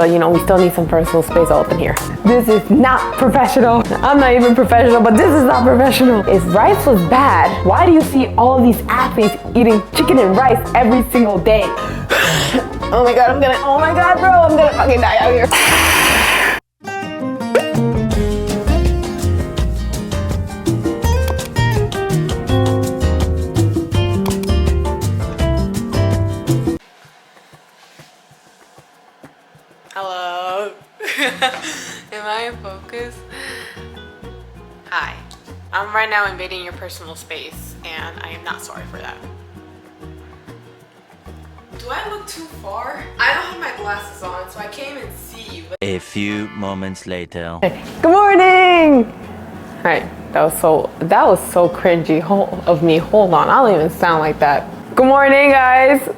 But you know, we still need some personal space up in here. This is not professional. I'm not even professional, but this is not professional. If rice was bad, why do you see all of these athletes eating chicken and rice every single day? Oh my God, oh my God, bro, I'm gonna fucking die out here. Hello. Am I in focus? Hi. I'm right now invading your personal space, and I am not sorry for that. Do I look too far? I don't have my glasses on, so I can't even see you. A few moments later. Good morning! Alright, that was so cringy of me. Hold on, I don't even sound like that. Good morning, guys!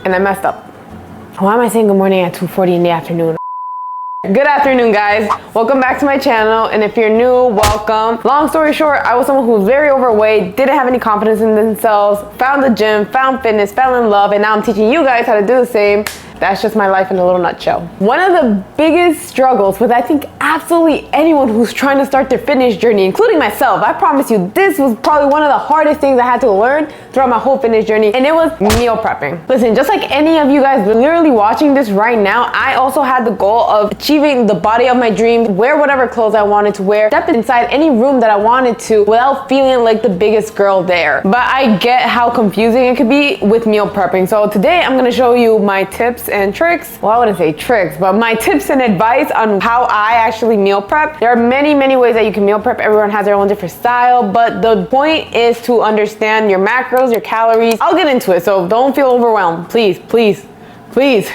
And I messed up. Why am I saying good morning at 2:40 in the afternoon? Good afternoon, guys. Welcome back to my channel, and if you're new, welcome. Long story short, I was someone who was very overweight, didn't have any confidence in themselves, found the gym, found fitness, fell in love, and now I'm teaching you guys how to do the same. That's just my life in a little nutshell. One of the biggest struggles with I think absolutely anyone who's trying to start their fitness journey, including myself, I promise you, this was probably one of the hardest things I had to learn throughout my whole fitness journey, and it was meal prepping. Listen, just like any of you guys literally watching this right now, I also had the goal of achieving the body of my dreams, wear whatever clothes I wanted to wear, step inside any room that I wanted to without feeling like the biggest girl there. But I get how confusing it could be with meal prepping. So today I'm gonna show you my tips and tricks. Well, I wouldn't say tricks, but my tips and advice on how I actually meal prep. There are many ways that you can meal prep. Everyone has their own different style, but the point is to understand your macros, your calories. I'll get into it, so don't feel overwhelmed. Please.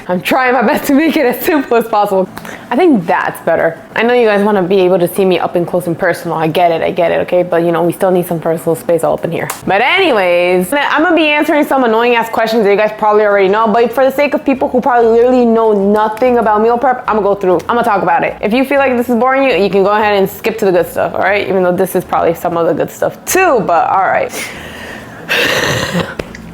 I'm trying my best to make it as simple as possible. I think that's better. I know you guys want to be able to see me up and close and personal. I get it, okay? But you know, we still need some personal space all up in here. But anyways, I'm gonna be answering some annoying ass questions that you guys probably already know, but for the sake of people who probably literally know nothing about meal prep, I'm gonna talk about it. If you feel like this is boring you can go ahead and skip to the good stuff, all right? Even though this is probably some of the good stuff too, but all right.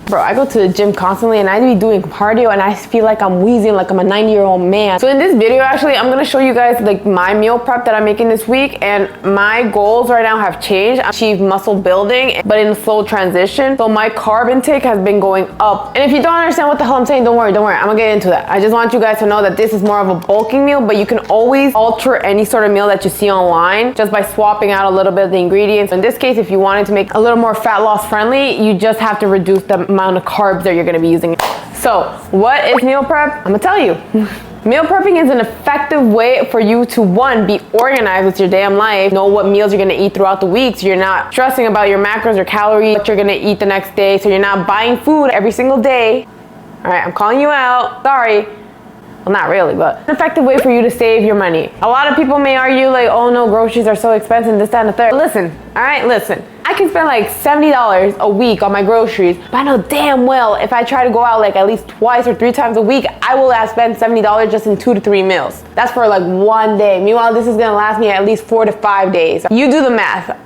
Bro, I go to the gym constantly and I be doing cardio and I feel like I'm wheezing like I'm a 90-year-old man. So in this video, actually, I'm gonna show you guys like my meal prep that I'm making this week, and my goals right now have changed. I achieved muscle building, but in a slow transition. So my carb intake has been going up. And if you don't understand what the hell I'm saying, don't worry, I'm gonna get into that. I just want you guys to know that this is more of a bulking meal, but you can always alter any sort of meal that you see online just by swapping out a little bit of the ingredients. In this case, if you wanted to make a little more fat loss friendly, you just have to reduce the amount of carbs that you're going to be using. So what is meal prep? I'm gonna tell you. Meal prepping is an effective way for you to, one, be organized with your damn life, know what meals you're gonna eat throughout the week so you're not stressing about your macros or calories, what you're gonna eat the next day, so you're not buying food every single day. All right, I'm calling you out, sorry. Well, not really, but an effective way for you to save your money. A lot of people may argue like, oh no, groceries are so expensive, this, that, and the third. Listen, all right, listen. I can spend like $70 a week on my groceries, but I know damn well if I try to go out like at least twice or 3 times a week, I will have spent $70 just in 2 to 3 meals. That's for like one day. Meanwhile, this is gonna last me at least 4 to 5 days. You do the math.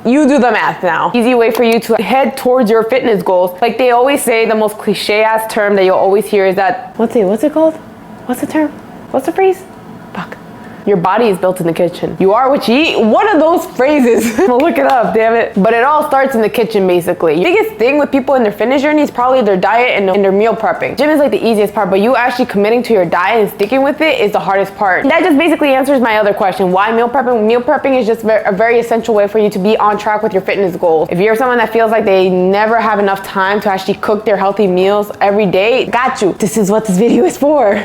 You do the math now. Easy way for you to head towards your fitness goals. Like they always say, the most cliche ass term that you'll always hear is that, what's it called? What's the term? What's the phrase? Fuck. Your body is built in the kitchen. You are what you eat. What are those phrases? Look it up, damn it. But it all starts in the kitchen, basically. The biggest thing with people in their fitness journey is probably their diet and their meal prepping. Gym is like the easiest part, but you actually committing to your diet and sticking with it is the hardest part. That just basically answers my other question. Why meal prepping? Meal prepping is just a very essential way for you to be on track with your fitness goals. If you're someone that feels like they never have enough time to actually cook their healthy meals every day, got you. This is what this video is for.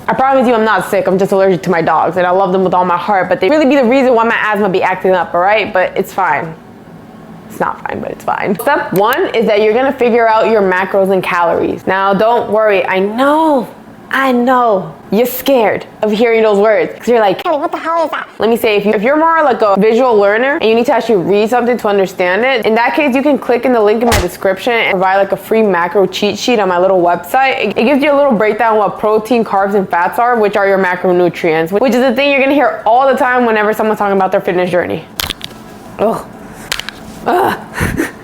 I promise you I'm not sick, I'm just allergic to my dogs and I love them with all my heart, but they really be the reason why my asthma be acting up, all right? But it's fine. It's not fine, but it's fine. Step 1 is that you're gonna figure out your macros and calories. Now, don't worry, I know you're scared of hearing those words because you're like, Kelly, what the hell is that? Let me say, if you're more like a visual learner and you need to actually read something to understand it, in that case, you can click in the link in my description and provide like a free macro cheat sheet on my little website. It gives you a little breakdown what protein, carbs, and fats are, which are your macronutrients, which is the thing you're gonna hear all the time whenever someone's talking about their fitness journey. Ugh.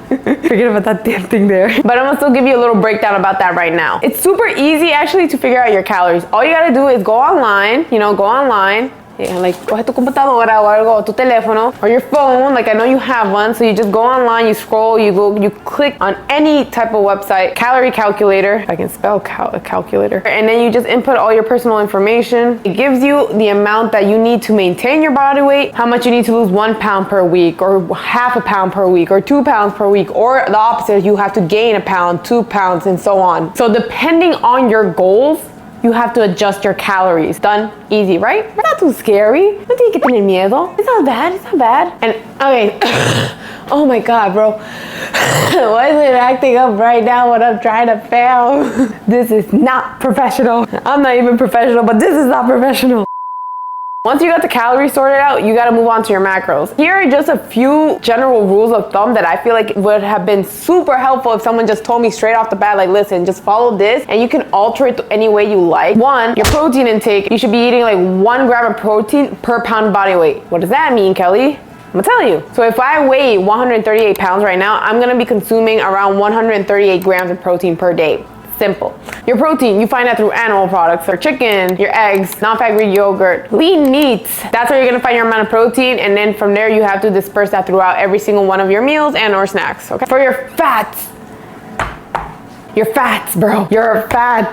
Forget about that damn thing there. But I'm gonna still give you a little breakdown about that right now. It's super easy actually to figure out your calories. All you gotta do is go online, go online. Yeah, like coge tu computadora o algo, tu teléfono, or your phone, like I know you have one, so you just go online, you scroll, you click on any type of website, calorie calculator, if I can spell calculator, and then you just input all your personal information. It gives you the amount that you need to maintain your body weight, how much you need to lose 1 pound per week, or half a pound per week, or 2 pounds per week, or the opposite, you have to gain a pound, 2 pounds, and so on. So depending on your goals, you have to adjust your calories. Done, easy, right? It's not too scary. No tiene que tener miedo. It's not bad, it's not bad. And okay, oh my God, bro. Why is it acting up right now when I'm trying to film? This is not professional. I'm not even professional, but this is not professional. Once you got the calories sorted out, you gotta move on to your macros. Here are just a few general rules of thumb that I feel like would have been super helpful if someone just told me straight off the bat, like, listen, just follow this and you can alter it any way you like. 1, your protein intake, you should be eating like 1 gram of protein per pound body weight. What does that mean, Kelly? I'm gonna tell you. So if I weigh 138 pounds right now, I'm gonna be consuming around 138 grams of protein per day. Simple. Your protein, you find that through animal products, or chicken, your eggs, non-fat Greek yogurt, lean meats. That's where you're gonna find your amount of protein, and then from there you have to disperse that throughout every single one of your meals and or snacks, okay? For your fats, bro, your fats.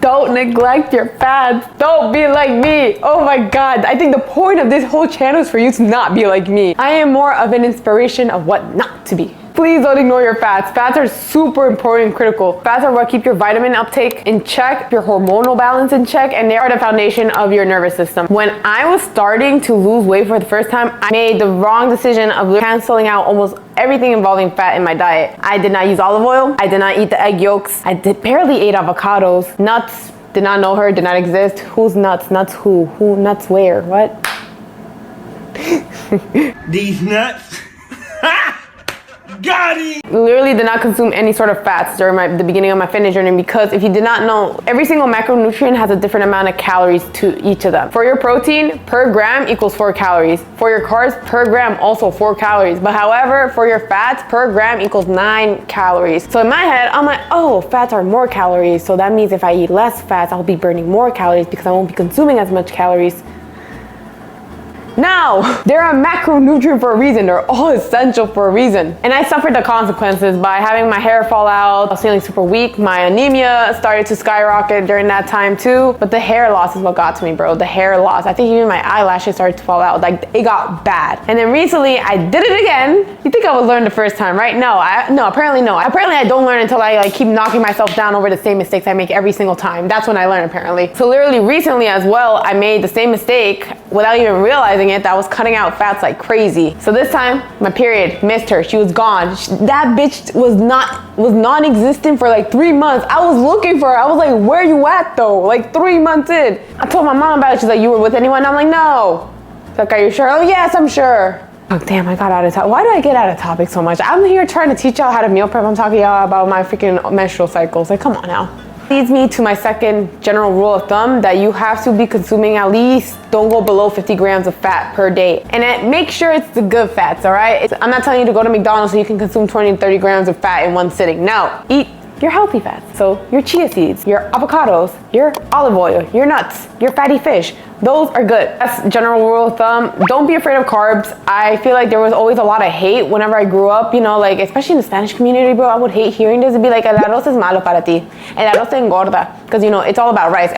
Don't neglect your fats. Don't be like me. Oh my God. I think the point of this whole channel is for you to not be like me. I am more of an inspiration of what not to be. Please don't ignore your fats. Fats are super important and critical. Fats are what keep your vitamin uptake in check, your hormonal balance in check, and they are the foundation of your nervous system. When I was starting to lose weight for the first time, I made the wrong decision of canceling out almost everything involving fat in my diet. I did not use olive oil. I did not eat the egg yolks. I barely ate avocados. Nuts, did not know her, did not exist. Who's nuts? Nuts who? Who nuts where? What? These nuts. Got it! Literally did not consume any sort of fats during the beginning of my fitness journey, because if you did not know, every single macronutrient has a different amount of calories to each of them. For your protein, per gram equals 4 calories. For your carbs, per gram also 4 calories. But however, for your fats, per gram equals 9 calories. So in my head, I'm like, oh, fats are more calories. So that means if I eat less fats, I'll be burning more calories because I won't be consuming as much calories. Now, they're a macronutrient for a reason. They're all essential for a reason. And I suffered the consequences by having my hair fall out. I was feeling super weak. My anemia started to skyrocket during that time too. But the hair loss is what got to me, bro. The hair loss. I think even my eyelashes started to fall out. Like, it got bad. And then recently, I did it again. You think I would learn the first time, right? No, apparently no. Apparently I don't learn until I keep knocking myself down over the same mistakes I make every single time. That's when I learn, apparently. So literally recently as well, I made the same mistake without even realizing it, that I was cutting out fats like crazy. So this time, my period, missed her. She was gone. That bitch was non-existent for like 3 months. I was looking for her. I was like, where you at though? Like 3 months in. I told my mom about it. She's like, you were with anyone? I'm like, no. She's like, are you sure? Oh yes, I'm sure. Oh damn, I got out of topic. Why do I get out of topic so much? I'm here trying to teach y'all how to meal prep. I'm talking y'all about my freaking menstrual cycles. Like, come on now. Leads me to my second general rule of thumb, that you have to be consuming at least, don't go below 50 grams of fat per day. And make sure it's the good fats, all right? I'm not telling you to go to McDonald's so you can consume 20 to 30 grams of fat in one sitting. No, eat your healthy fats. So your chia seeds, your avocados, your olive oil, your nuts, your fatty fish. Those are good. That's general rule of thumb. Don't be afraid of carbs. I feel like there was always a lot of hate whenever I grew up, like especially in the Spanish community, bro. I would hate hearing this. It'd be like, el arroz es malo para ti. El arroz te engorda. Because it's all about rice.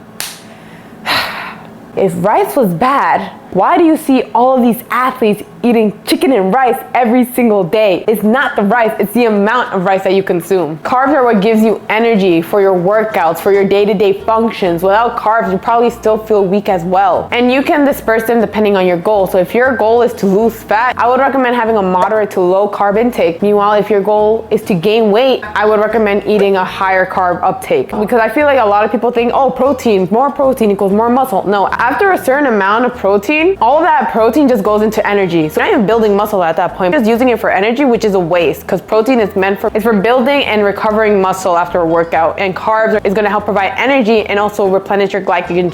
If rice was bad, why do you see all of these athletes eating chicken and rice every single day? It's not the rice, it's the amount of rice that you consume. Carbs are what gives you energy for your workouts, for your day-to-day functions. Without carbs, you probably still feel weak as well. And you can disperse them depending on your goal. So if your goal is to lose fat, I would recommend having a moderate to low carb intake. Meanwhile, if your goal is to gain weight, I would recommend eating a higher carb uptake. Because I feel like a lot of people think, oh, protein, more protein equals more muscle. No, after a certain amount of protein, protein, all of that protein just goes into energy. So I'm not even building muscle at that point. I'm just using it for energy, which is a waste because protein is meant for building and recovering muscle after a workout, and carbs is going to help provide energy and also replenish your glycogen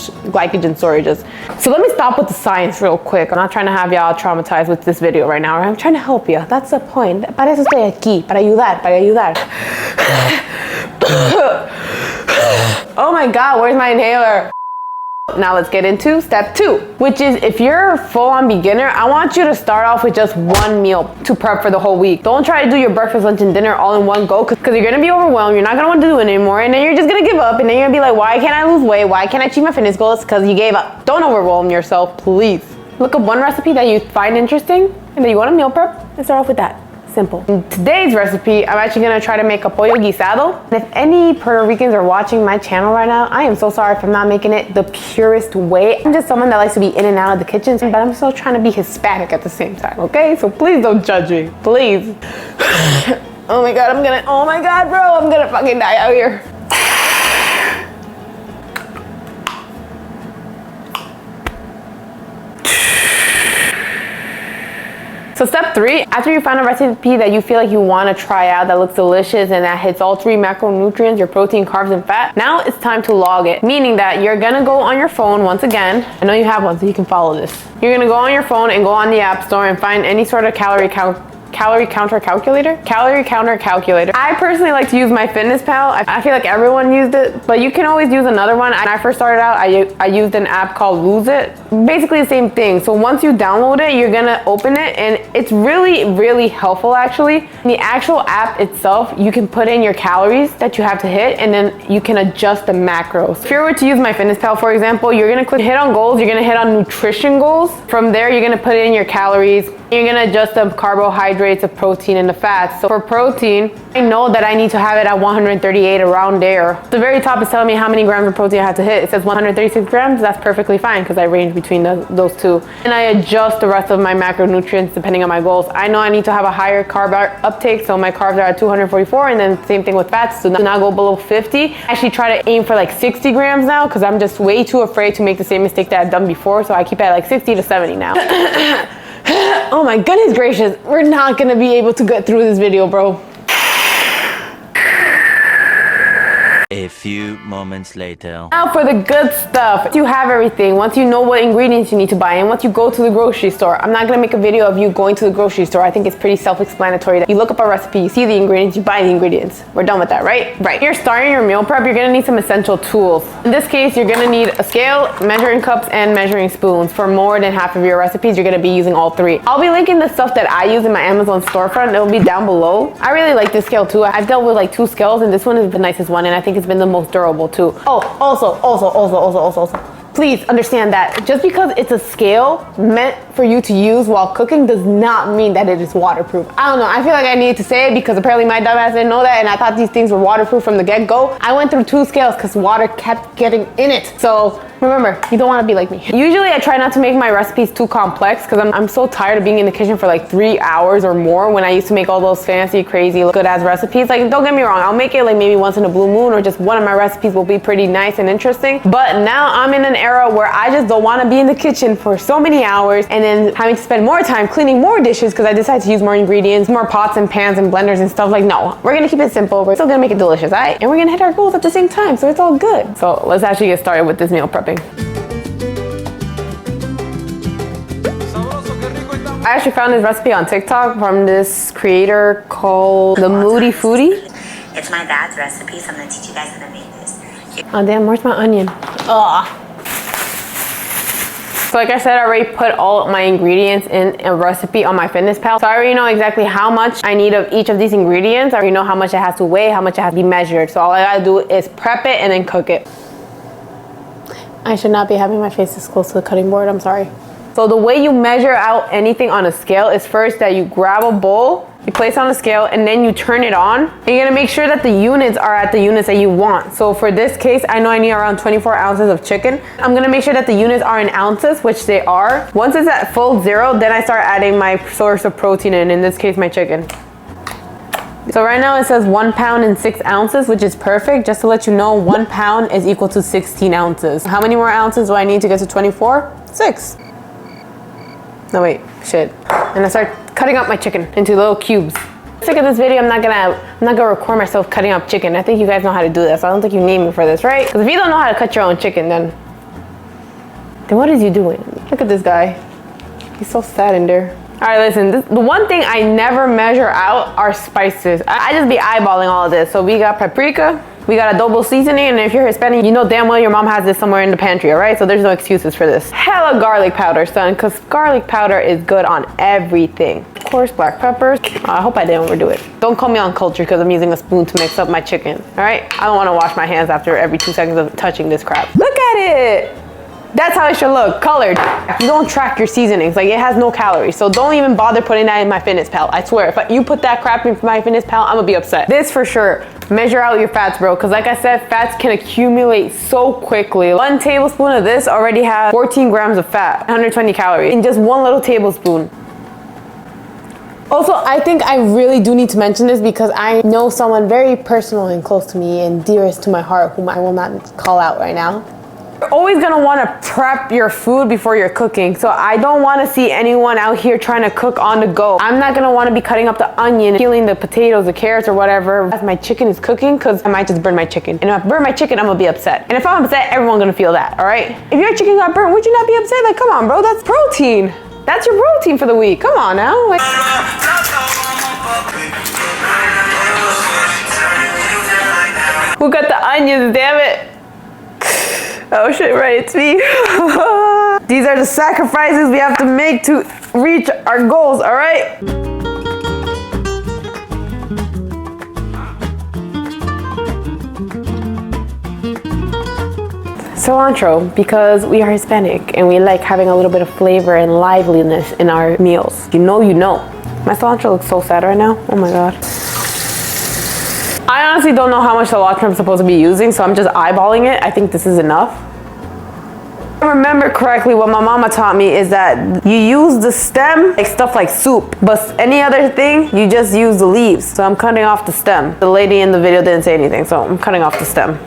storages. So let me stop with the science real quick. I'm not trying to have y'all traumatized with this video right now. I'm trying to help you. That's the point. Para eso estoy aquí, para ayudar. Oh my God, where's my inhaler? Now let's get into step 2, which is if you're a full-on beginner, I want you to start off with just one meal to prep for the whole week. Don't try to do your breakfast, lunch, and dinner all in one go because you're gonna be overwhelmed. You're not gonna want to do it anymore, and then you're just gonna give up, and then you're gonna be like, why can't I lose weight? Why can't I achieve my fitness goals? Because you gave up. Don't overwhelm yourself, please. Look up one recipe that you find interesting and that you want to meal prep and start off with that. Simple. In today's recipe, I'm actually gonna try to make a pollo guisado. And if any Puerto Ricans are watching my channel right now, I am so sorry if I'm not making it the purest way. I'm just someone that likes to be in and out of the kitchen, but I'm still trying to be Hispanic at the same time, okay? So please don't judge me, please. Oh my God, bro, I'm gonna fucking die out here. So step 3, after you find a recipe that you feel like you want to try out that looks delicious and that hits all 3 macronutrients, your protein, carbs, and fat, now it's time to log it. Meaning that you're gonna go on your phone once again. I know you have one, so you can follow this. You're gonna go on your phone and go on the App Store and find any sort of calorie counter calculator. I personally like to use MyFitnessPal. I feel like everyone used it, but you can always use another one. When I first started out, I used an app called Lose It. Basically the same thing. So once you download it, you're gonna open it, and it's really helpful actually. In the actual app itself, you can put in your calories that you have to hit, and then you can adjust the macros. If you were to use MyFitnessPal, for example, you're gonna click hit on goals, you're gonna hit on nutrition goals. From there, you're gonna put in your calories. You're gonna adjust the carbohydrates, the protein, and the fats. So for protein, I know that I need to have it at 138, around there. The very top is telling me how many grams of protein I have to hit. It says 136 grams, that's perfectly fine because I range between those two. And I adjust the rest of my macronutrients depending on my goals. I know I need to have a higher carb uptake, so my carbs are at 244, and then same thing with fats, so not go below 50. I actually try to aim for like 60 grams now because I'm just way too afraid to make the same mistake that I've done before, so I keep it at like 60 to 70 now. Oh my goodness gracious, we're not gonna be able to get through this video, bro. A few moments later. Now for the good stuff. Once you have everything, once you know what ingredients you need to buy, and once you go to the grocery store, I'm not gonna make a video of you going to the grocery store. I think it's pretty self-explanatory that you look up a recipe, you see the ingredients, you buy the ingredients. We're done with that, right? Right. You're starting your meal prep, you're gonna need some essential tools. In this case, you're gonna need a scale, measuring cups, and measuring spoons. For more than half of your recipes, you're gonna be using all 3. I'll be linking the stuff that I use in my Amazon storefront. It'll be down below. I really like this scale too. I've dealt with like 2 scales, and this one is the nicest one, and I think it's been the most durable too. Oh, also, please understand that just because it's a scale meant for you to use while cooking does not mean that it is waterproof. I don't know, I feel like I needed to say it because apparently my dumbass didn't know that, and I thought these things were waterproof from the get-go. I went through 2 scales because water kept getting in it. So remember, you don't want to be like me. Usually I try not to make my recipes too complex because I'm so tired of being in the kitchen for like 3 hours or more when I used to make all those fancy, crazy, good-ass recipes. Like, don't get me wrong, I'll make it like maybe once in a blue moon, or just one of my recipes will be pretty nice and interesting. But now I'm in an era where I just don't want to be in the kitchen for so many hours and then having to spend more time cleaning more dishes because I decided to use more ingredients, more pots and pans and blenders and stuff. Like, no, we're gonna keep it simple. We're still gonna make it delicious, all right? And we're gonna hit our goals at the same time, so it's all good. So let's actually get started with this meal prepping. I actually found this recipe on TikTok from this creator called The Moody Foodie. It's my dad's recipe, so I'm gonna teach you guys how to make this. Oh damn, where's my onion? Ugh. So like I said, I already put all my ingredients in a recipe on MyFitnessPal. So I already know exactly how much I need of each of these ingredients. I already know how much it has to weigh, how much it has to be measured. So all I gotta do is prep it and then cook it. I should not be having my face this close to the cutting board, I'm sorry. So the way you measure out anything on a scale is first that you grab a bowl, you place on a scale, and then you turn it on. And you're gonna make sure that the units are at the units that you want. So for this case, I know I need around 24 ounces of chicken. I'm gonna make sure that the units are in ounces, which they are. Once it's at full 0, then I start adding my source of protein in this case, my chicken. So right now it says 1 pound and 6 ounces, which is perfect. Just to let you know, 1 pound is equal to 16 ounces. How many more ounces do I need to get to 24? 6. No, wait, shit. And I start cutting up my chicken into little cubes. Sick of this video, I'm not gonna record myself cutting up chicken. I think you guys know how to do this. I don't think you need me for this, right? Because if you don't know how to cut your own chicken, then what is you doing? Look at this guy. He's so sad in there. All right, listen, the one thing I never measure out are spices. I just be eyeballing all of this. So we got paprika, we got adobo seasoning, and if you're Hispanic, you know damn well your mom has this somewhere in the pantry, all right? So there's no excuses for this. Hella garlic powder, son, because garlic powder is good on everything. Of course, black peppers. I hope I didn't overdo it. Don't call me uncultured because I'm using a spoon to mix up my chicken, all right? I don't want to wash my hands after every 2 seconds of touching this crap. Look at it. That's how it should look, colored. You don't track your seasonings, like it has no calories. So don't even bother putting that in my fitness pal. I swear, if you put that crap in my fitness pal, I'm gonna be upset. This for sure, measure out your fats, bro. Cause like I said, fats can accumulate so quickly. 1 tablespoon of this already has 14 grams of fat, 120 calories in just 1 little tablespoon. Also, I think I really do need to mention this because I know someone very personal and close to me and dearest to my heart, whom I will not call out right now. You're always gonna wanna prep your food before you're cooking. So I don't wanna see anyone out here trying to cook on the go. I'm not gonna wanna be cutting up the onion, peeling the potatoes, the carrots or whatever as my chicken is cooking, because I might just burn my chicken. And if I burn my chicken, I'm gonna be upset. And if I'm upset, everyone's gonna feel that, all right? If your chicken got burnt, would you not be upset? Like, come on, bro, that's protein. That's your protein for the week. Come on now. Like, who got the onions, damn it? Oh shit, right, it's me. These are the sacrifices we have to make to reach our goals, all right? Cilantro, because we are Hispanic and we like having a little bit of flavor and liveliness in our meals. You know. My cilantro looks so sad right now. Oh my God. I honestly don't know how much cilantro I'm supposed to be using, so I'm just eyeballing it. I think this is enough. If I remember correctly, what my mama taught me is that you use the stem like stuff like soup, but any other thing, you just use the leaves. So I'm cutting off the stem. The lady in the video didn't say anything, so I'm cutting off the stem.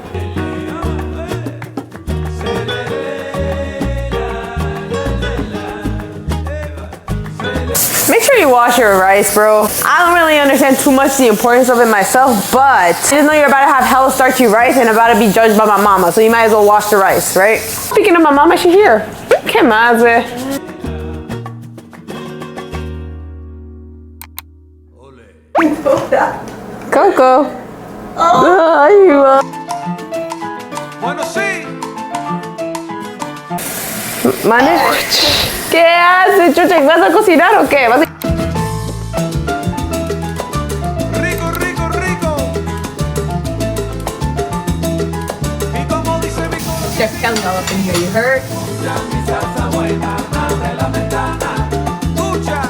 Make sure you wash your rice, bro. I don't really understand too much the importance of it myself, but just know you're about to have hella starchy rice and about to be judged by my mama, so you might as well wash the rice, right? Speaking of my mama, she's here. Que más, Coco. Oh, ahí va. Bueno, sí. Mane, ¿qué haces, chucha? ¿Vas a cocinar o qué? Rico, rico, rico. Y como dice mi corazón. Chef Kelly all up in here, you heard? Mi salsa buena, abre la ventana. Escucha,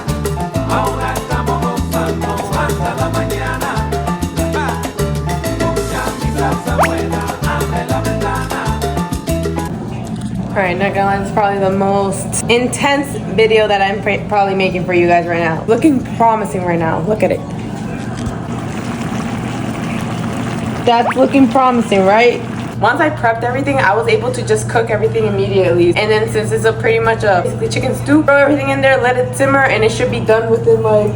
ahora estamos gozando hasta la mañana. Escucha, mi salsa buena, abre la ventana. Alright, not gonna lie, this is probably the most intense video that I'm probably making for you guys right now. Looking promising right now. Look at it. That's looking promising, right? Once I prepped everything, I was able to just cook everything immediately. And then since it's pretty much a basically chicken stew, throw everything in there, let it simmer, and it should be done within like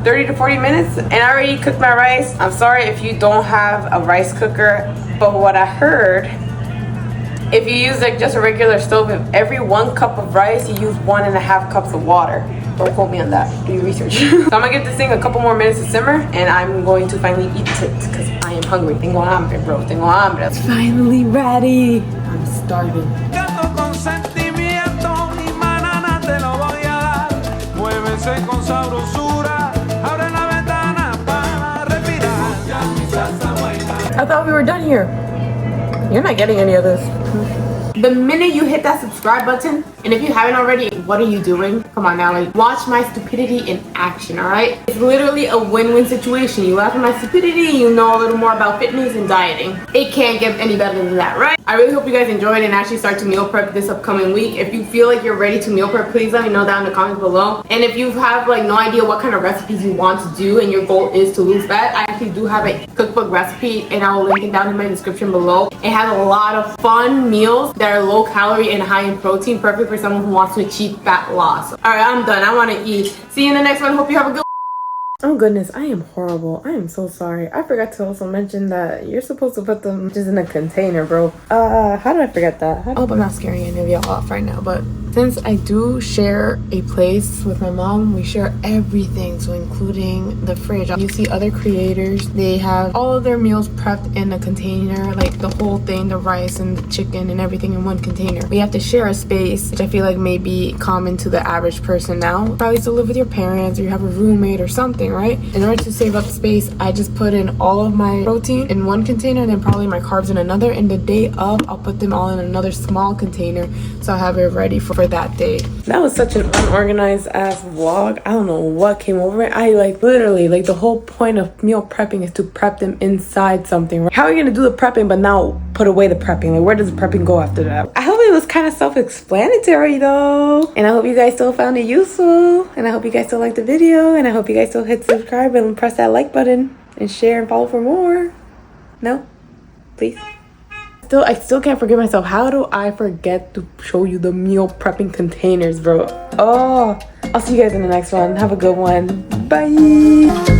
30 to 40 minutes. And I already cooked my rice. I'm sorry if you don't have a rice cooker, but what I heard, if you use like just a regular stove, if every 1 cup of rice, you use 1.5 cups of water. Don't quote me on that, do your research. So I'm gonna give this thing a couple more minutes to simmer, and I'm going to finally eat it, because I am hungry. Tengo hambre, bro, tengo hambre. It's finally ready. I'm starving. Canto con sentimiento, mi manana te lo voy a dar. Muévese con sabrosura, abre la ventana para respirar. Escucha mi salsa buena. I thought we were done here. You're not getting any of this. The minute you hit that subscribe button, and if you haven't already, what are you doing? Come on now, like, watch my stupidity in action, all right? It's literally a win-win situation. You laugh at my stupidity, you know a little more about fitness and dieting. It can't get any better than that, right? I really hope you guys enjoyed and actually start to meal prep this upcoming week. If you feel like you're ready to meal prep, please let me know down in the comments below. And if you have like no idea what kind of recipes you want to do and your goal is to lose fat, I actually do have a cookbook recipe, and I will link it down in my description below. It has a lot of fun meals meals that are low calorie and high in protein, perfect for someone who wants to achieve fat loss. All right, I'm done. I want to eat. See you in the next one. Hope you have a good. Oh goodness, I am horrible. I am so sorry. I forgot to also mention that you're supposed to put them just in a container, bro. How did I forget that? I hope I'm not scaring any of y'all off right now, but since I do share a place with my mom, we share everything, so including the fridge. You see other creators, they have all of their meals prepped in a container, like the whole thing, the rice and the chicken and everything in one container. We have to share a space, which I feel like may be common to the average person now. Probably still live with your parents or you have a roommate or something, right? In order to save up space, I just put in all of my protein in one container and then probably my carbs in another, and the day of I'll put them all in another small container so I'll have it ready for that day. That was such an unorganized ass vlog. I don't know what came over it. I literally the whole point of meal prepping is to prep them inside something, right? How are you gonna do the prepping but now put away the prepping? Like, where does the prepping go after that? I hope it was kind of self-explanatory though, and I hope you guys still found it useful, and I hope you guys still liked the video, and I hope you guys still hit subscribe and press that like button and share and follow for more. No? Please? I still can't forgive myself. How do I forget to show you the meal prepping containers, bro? Oh, I'll see you guys in the next one. Have a good one. Bye.